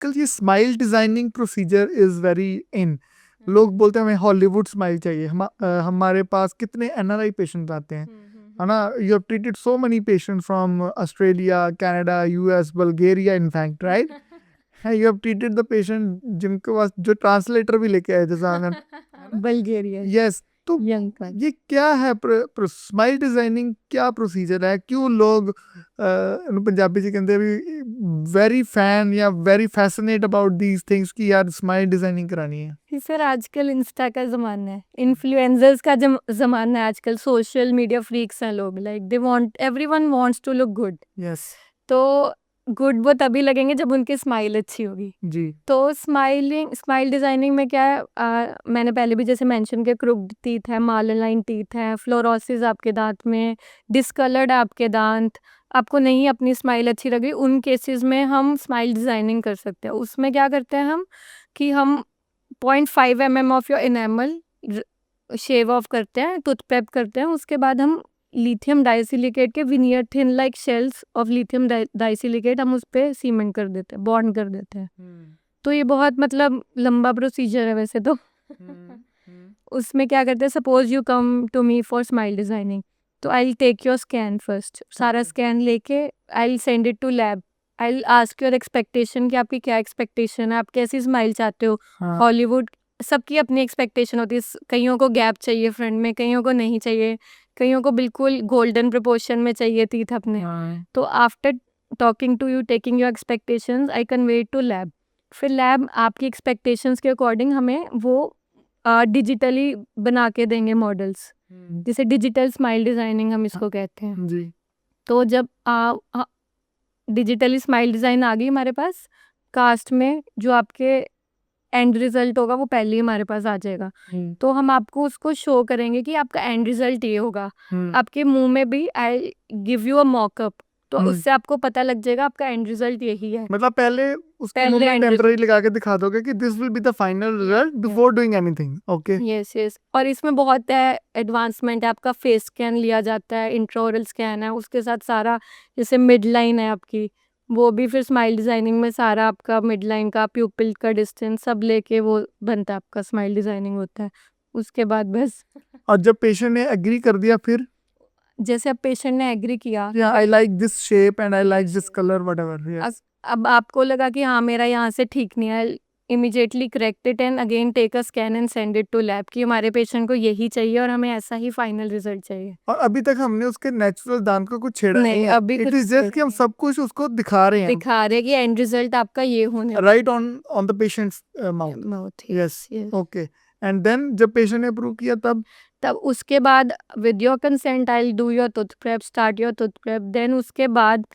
आजकल ये smile designing procedure is very in. लोग बोलते हैं हमें हॉलीवुड स्माइल चाहिए। हमारे पास कितने एनआरआई पेशेंट आते हैं, है ना। You have treated so many patient from Australia, Canada, US, Bulgaria, in fact, right. You have treated the patient जिनके पास जो ट्रांसलेटर भी लेके आए थे सामने। बल्गेरिया यस, तो यंग क्लास। ये क्या है स्माइल डिजाइनिंग, क्या प्रोसीजर है, क्यों लोग पंजाबी जी कहते हैं वेरी फैन या very fascinate about these things कि यार स्माइल डिजाइनिंग करानी है। सर आजकल इंस्टा का ज़माना है, इन्फ्लुएंसर्स का ज़माना है आजकल, सोशल मीडिया फ्रीक्स हैं लोग, like they want, everyone wants to look good. Yes तो गुड वो तभी लगेंगे जब उनकी स्माइल अच्छी होगी। जी। तो स्माइल डिज़ाइनिंग में क्या है, मैंने पहले भी जैसे मेंशन किया, क्रुक्ड टीथ है, माललाइन टीथ है, फ्लोरोसिस आपके दांत में, डिसकलर्ड आपके दांत, आपको नहीं अपनी स्माइल अच्छी लग रही, उन केसेस में हम स्माइल डिज़ाइनिंग कर सकते हैं। उसमें क्या करते हैं हम कि हम 0.5 mm of your enamel shave off करते हैं, टूथ प्रेप करते हैं, उसके बाद हम लिथियम डाइसिलिकेट के veneer thin like shells of lithium disilicate हम उस पर सीमेंट कर देते हैं, बॉन्ड कर देते हैं। तो ये बहुत मतलब लंबा प्रोसीजर है वैसे तो। उसमें क्या करते हैं, suppose you come to me for smile designing, तो I will take your scan first, सारा स्कैन लेके I will send it to lab. I will ask your expectation कि आपकी क्या एक्सपेक्टेशन है, आप कैसी स्माइल चाहते हो। हाँ। हॉलीवुड सबकी अपनी एक्सपेक्टेशन होती है, कईयों को गैप चाहिए फ्रंट में, कईयों को नहीं चाहिए, कईयों को बिल्कुल गोल्डन प्रपोर्शन में चाहिए टीथ अपने। तो after talking to you, taking your expectations, I convey to lab. फिर लैब आपकी एक्सपेक्टेशंस के अकॉर्डिंग हमें वो डिजिटली बना के देंगे मॉडल्स, जिसे डिजिटल स्माइल डिज़ाइनिंग हम इसको कहते हैं। जी। तो जब डिजिटली स्माइल डिज़ाइन आ गई हमारे पास, कास्ट में जो आपके एंड रिजल्ट होगा वो पहले ही हमारे पास आ जाएगा। तो हम आपको उसको शो करेंगे कि आपका एंड रिजल्ट ये होगा। आपके मुंह में भी I give you a mock-up, तो उससे आपको पता लग जाएगा आपका एंड रिजल्ट यही है। मतलब पहले उसके पहले मुंह में end टेम्पररी लगा के दिखा दोगे कि this will be the final result before doing anything. Okay. Yes yes. और इसमें बहुत है एडवांसमेंट है, आपका फेस स्कैन लिया जाता है, इंट्राओरल स्कैन है, उसके साथ सारा जैसे मिड लाइन है आपकी, वो भी फिर स्माइल डिज़ाइनिंग में सारा आपका मिड लाइन का, प्यूपिल का डिस्टेंस सब लेके वो बनता है, आपका स्माइल डिज़ाइनिंग होता है। उसके बाद बस और जब पेशेंट ने एग्री कर दिया फिर जैसे अब पेशेंट ने एग्री किया, I like this shape and I like this colour whatever. Yes. अब आपको लगा कि हाँ मेरा यहाँ से ठीक नहीं है, immediately correct it and again take a scan and send it to lab कि हमारे पेशेंट को यही चाहिए और हमें ऐसा ही फाइनल रिजल्ट चाहिए। और अभी तक हमने उसके नेचुरल दांत को कुछ छेड़ा नहीं, नहीं है। अभी इट कुछ इज जस्ट कि हम नहीं। सब कुछ उसको दिखा रहे हैं, दिखा रहे कि एंड रिजल्ट आपका ये होने right on the patient's mouth. Mouth. Yes. Okay. And then जब पेशेंट ने अप्रूव किया तब उसके बाद with your consent I will do your tooth prep, start your tooth prep, then उसके बाद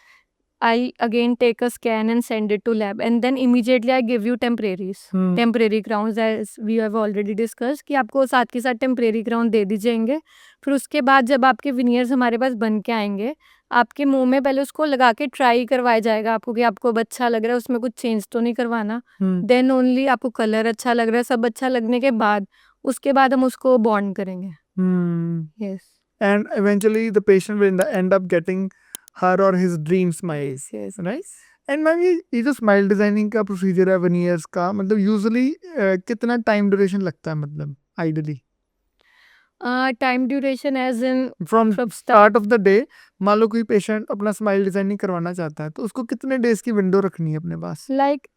I again take a scan and send it to lab, and then immediately I give you temporary crowns, as we have already discussed कि आपको साथ के साथ temporary crown दे दी जाएंगे। फिर उसके बाद जब आपके veneers हमारे पास बन के आएंगे, आपके मुंह में पहले उसको लगा के ट्राई करवाया जाएगा आपको कि आपको अब अच्छा लग रहा है, उसमें कुछ चेंज तो नहीं करवाना। देन ओनली आपको कलर अच्छा लग रहा है, सब अच्छा लगने के बाद उसके बाद हम उसको बॉन्ड करेंगे। Yes and eventually the patient will and up getting her or his dream smile, yes right? And ma'am ये जो स्माइल डिजाइनिंग का प्रोसीजर है veneers का, मतलब यूजुअली कितना टाइम ड्यूरेशन लगता है, मतलब ideally time duration as in from start of the day. मान लो कोई पेशेंट अपना स्माइल डिजाइनिंग करवाना चाहता है तो उसको कितने डेज की विंडो रखनी है अपने पास? Like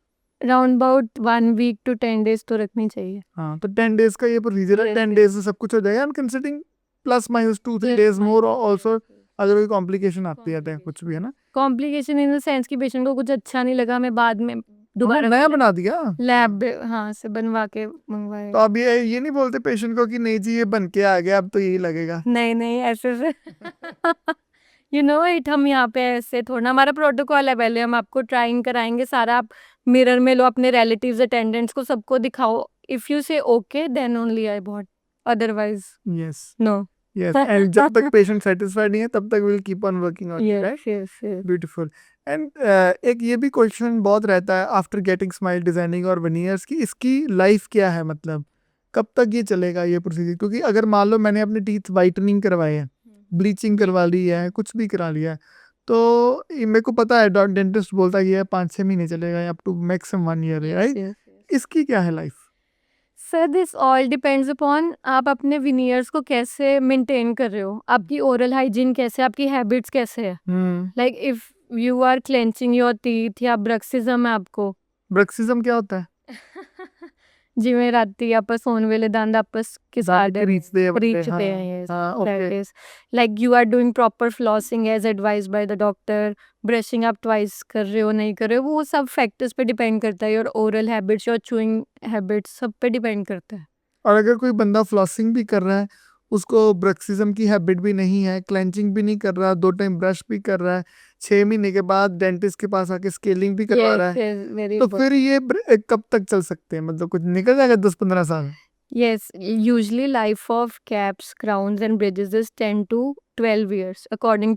round about 1 week to 10 days तो रखनी चाहिए। हाँ, तो 10 डेज का ये प्रोसीजर है। Yes, 10 yes. डेज से सब कुछ हो जाएगा। I am considering plus minus 2-3 days more also, अगर कोई कॉम्प्लिकेशन आती है कुछ भी, है ना। कॉम्प्लिकेशन इन द सेंस कि पेशेंट को कुछ अच्छा नहीं लगा, मैं बाद में दोबारा नया बना दिया। लैब हाँ से बनवा के मंगवाए। तो अब ये नहीं बोलते पेशेंट को कि नहीं जी ये बन के आ गया अब तो यही लगेगा। नहीं नहीं ऐसे से यू नो इट, हम यहाँ पे ऐसे थोड़ा, हमारा प्रोटोकॉल है, पहले हम आपको ट्राइंग कराएंगे सारा, आप मिरर में लो अपने रिलेटिव्स, अटेंडेंट्स को सबको दिखाओ, if you say okay then only I bought, otherwise yes no. Yes. एंड जब तक पेशेंट सेटिस्फाइड नहीं है तब तक will keep on working on it, right? Yes yes. Beautiful. And एक ये भी क्वेश्चन बहुत रहता है आफ्टर गेटिंग स्माइल डिजाइनिंग और veneers की, इसकी लाइफ क्या है, मतलब कब तक ये चलेगा ये प्रोसीजर? क्योंकि अगर मान लो मैंने अपने टीथ वाइटनिंग करवाए हैं, ब्लीचिंग करवा ली है, कुछ भी करा लिया है, तो ये मेरे को पता है डेंटिस्ट बोलता है कि ये 5-6 महीने चलेगा up to maximum 1 year, right? इसकी क्या है life? Sir this all depends upon आप अपने विनियर्स को कैसे मेंटेन कर रहे हो, आपकी ओरल हाइजीन कैसे, आपकी हैबिट्स कैसे है। Like if you are clenching your teeth या ब्रक्सिज्म है आपको ब्रक्सिज्म क्या होता है? ਜਿਵੇਂ ਰਾਤੀ ਆਪਾਂ ਸੌਣ ਵੇਲੇ ਦੰਦ ਆਪਸ ਕੇ दांत ਸਾਡੇ खरीदते हैं बच्चे, रीचते हाँ, हैं yes हाँ, that okay. is like you are doing proper flossing as advised by the doctor, brushing up twice कर रहे हो नहीं कर रहे हो, वो सब फैक्टर्स पे डिपेंड करता है, your oral habits your chewing habits सब पे डिपेंड करता है। और अगर कोई बंदा फ्लॉसिंग भी कर रहा है, उसको ब्रक्सिज्म की हैबिट भी नहीं है, क्लेंचिंग भी नहीं कर रहा, 2 टाइम ब्रश भी कर रहा है, 6 महीने के बाद डेंटिस्ट के पास आके स्केलिंग भी करवा रहा है, yes very तो फिर ये कब तक चल सकते हैं? मतलब कुछ निकल जाएगा 10-15 साल? yes usually life of caps, crowns and bridges is 10 to 12 years according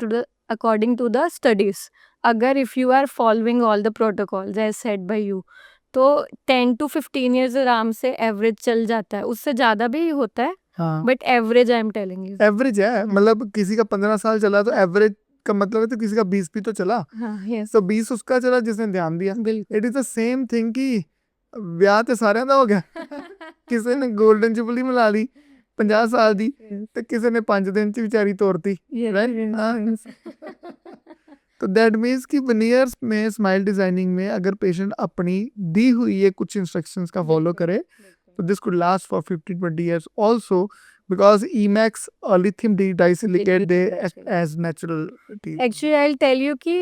to the studies, अगर if you are following all the protocols as said by you, तो 10 to 15 years आराम से एवरेज चल जाता है, उससे ज़्यादा भी होता है हाँ, but average I am telling you. Average है, मतलब किसी का 15 साल चला तो एवरेज का मतलब है तो किसी का 20 भी तो चला, हाँ यस तो 20 उसका चला जिसने ध्यान दिया। बिल्कुल it is the same thing कि ਵਿਆਹ ਤੇ ਸਾਰਿਆਂ ਦਾ ਹੋ ਗਿਆ, ਕਿਸੇ ਨੇ 골ਡਨ ਜੁਬਲੀ ਮਿਲਾ ਲਈ 50 ਸਾਲ ਦੀ ਤੇ ਕਿਸੇ ਨੇ 5 ਦਿਨ ਚ ਵਿਚਾਰੀ ਤੋਰਤੀ, राइट? हाँ। तो दैट मीन्स कि veneers में स्माइल डिजाइनिंग में अगर पेशेंट अपनी दी हुई ये कुछ इंस्ट्रक्शंस का फॉलो करे तो this could last for 15-20 years also, because emax or lithium disilicate they act as natural teeth. Actually I tell you कि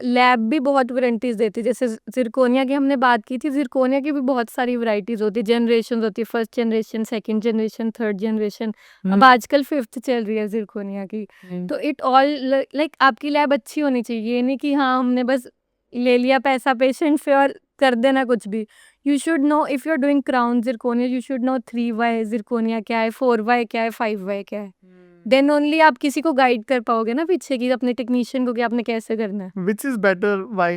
लैब भी बहुत वारंटीज देती है, जैसे जिरकोनिया की हमने बात की थी, जिरकोनिया की भी बहुत सारी वैरायटीज होती है, जनरेशन होती है, first generation, second generation, third generation, अब आजकल 5th चल रही है जिरकोनिया की। तो इट ऑल लाइक आपकी लैब अच्छी होनी चाहिए, ये नहीं कि हाँ हमने बस ले लिया पैसा पेशेंट से और कर देना कुछ भी। You should know if you are doing crown zirconia, you should know 3Y zirconia क्या है, 4Y क्या है, 5Y क्या है, देन ओनली आप किसी को गाइड कर पाओगे ना पीछे की अपने टेक्नीशियन को कि आपने कैसे करना है। Which is better? Why?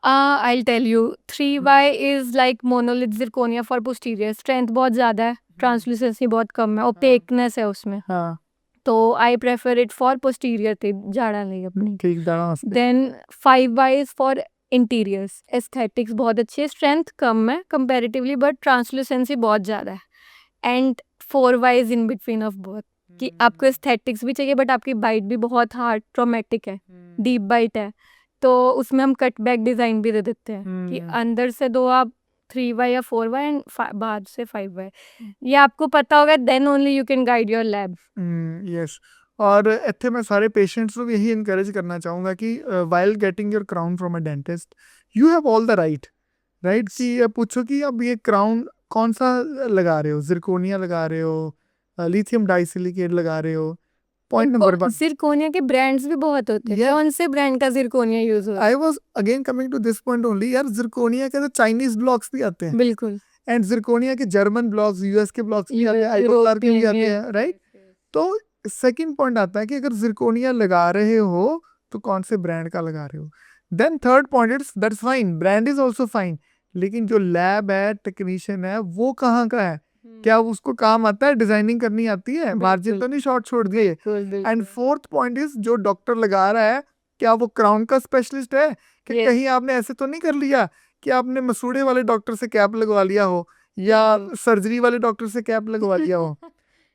I'll tell you 3Y is like monolith zirconia for posterior, strength बहुत ज़्यादा है, ट्रांसलूसेंसी बहुत कम है, ओपेकनेस है उसमें, हाँ, तो I prefer it for posterior थे झाड़ा नहीं अपनी। ठीक दाना वास्ते। Then 5Y is for anteriors, aesthetics बहुत अच्छी है, स्ट्रेंथ कम है कंपैरेटिवली बट ट्रांसलूसेंसी बहुत ज़्यादा है, and 4Y is in between of both, कि आपको एस्थेटिक्स भी चाहिए बट आपकी बाइट भी बहुत हार्ड ट्रॉमेटिक है, डीप बाइट है, तो उसमें हम कट बैक डिज़ाइन भी दे देते हैं कि अंदर से दो आप 3Y या 4Y एंड बाहर से 5Y, ये आपको पता होगा, then only you can guide your lab. Yes, और ਇੱਥੇ मैं सारे पेशेंट्स ਨੂੰ भी यही इनकरेज करना चाहूँगा कि while getting your crown from a dentist you have all the right कि ये पूछो कि अब ये क्राउन कौन सा लगा रहे हो, जिरकोनिया लगा रहे हो, लिथियम डाइसिलिकेट लगा रहे हो, पॉइंट नंबर 1। जिरकोनिया के ब्रांड्स भी बहुत होते हैं, कौन से ब्रांड का जिरकोनिया यूज होता है? I was again coming to this point only, यार जिरकोनिया के तो चाइनीज ब्लॉक्स भी आते हैं, बिल्कुल, एंड जिरकोनिया के जर्मन ब्लॉक्स, यूएस के ब्लॉक्स भी आते हैं, आइकोलार के भी आते हैं, राइट? तो सेकंड पॉइंट आता है कि अगर जिरकोनिया लगा रहे हो तो कौन से ब्रांड का लगा रहे हो। Then third point is that's fine, brand is also fine, लेकिन जो लैब है, टेक्नीशियन है, वो कहाँ का है, क्या उसको काम आता है, डिजाइनिंग करनी आती है, मार्जिन तो नहीं शॉर्ट छोड़ दिए। एंड फोर्थ पॉइंट इज जो डॉक्टर लगा रहा है क्या वो क्राउन का स्पेशलिस्ट है, कि कहीं आपने ऐसे तो नहीं कर लिया कि आपने मसूड़े वाले डॉक्टर से कैप लगवा लिया हो या सर्जरी वाले डॉक्टर से कैप लगवा लिया हो।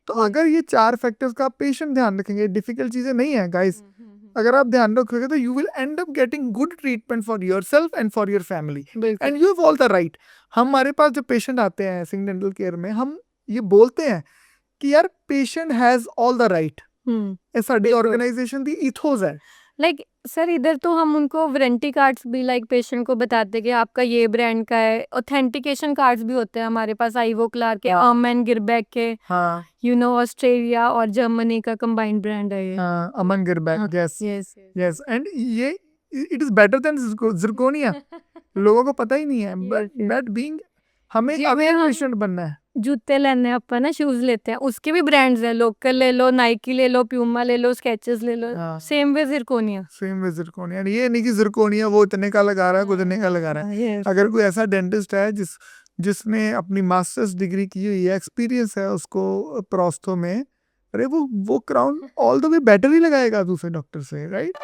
तो अगर ये 4 फैक्टर्स का पेशेंट ध्यान रखेंगे, डिफिकल्ट चीजें नहीं है गाइस, अगर आप ध्यान रखोगे तो you will and up getting good treatment for yourself and for your family, and you have all the right. हमारे पास जो पेशेंट आते हैं सिंह डेंटल केयर में, हम ये बोलते हैं कि यार patient has all the right, ये साडी ऑर्गेनाइजेशन दी इथोस है। लाइक सर इधर तो हम उनको वारंटी कार्ड्स भी लाइक पेशेंट को बताते हैं कि आपका ये ब्रांड का है, ऑथेंटिकेशन कार्ड्स भी होते हैं हमारे पास, आइवो क्लार्क के, अमन गिरबैक के, हाँ, यू नो ऑस्ट्रेलिया और जर्मनी का कंबाइंड ब्रांड है ये। अमन गिरबैक, यस यस यस, एंड ये it is better than zirconia, लोगों को पता ही नहीं है, बट बीइंग हमें जी, अवेयर हाँ। पेशेंट बनना है। जूते लेने हैं अपन ना, शूज लेते हैं, उसके भी ब्रांड्स हैं, लोकल ले लो, नाइकी ले लो, प्यूमा ले लो, स्केचेस ले लो, हाँ। Same way zirconia. Same with zirconia, ये नहीं कि जिरकोनिया वो इतने का लगा रहा है, कुछ इतने का लगा रहा है। Yes. अगर कोई ऐसा डेंटिस्ट है जिसने अपनी मास्टर्स डिग्री की हुई है, एक्सपीरियंस है उसको प्रोस्थो में, अरे वो crown all the way better ही लगाएगा दूसरे डॉक्टर से, राइट?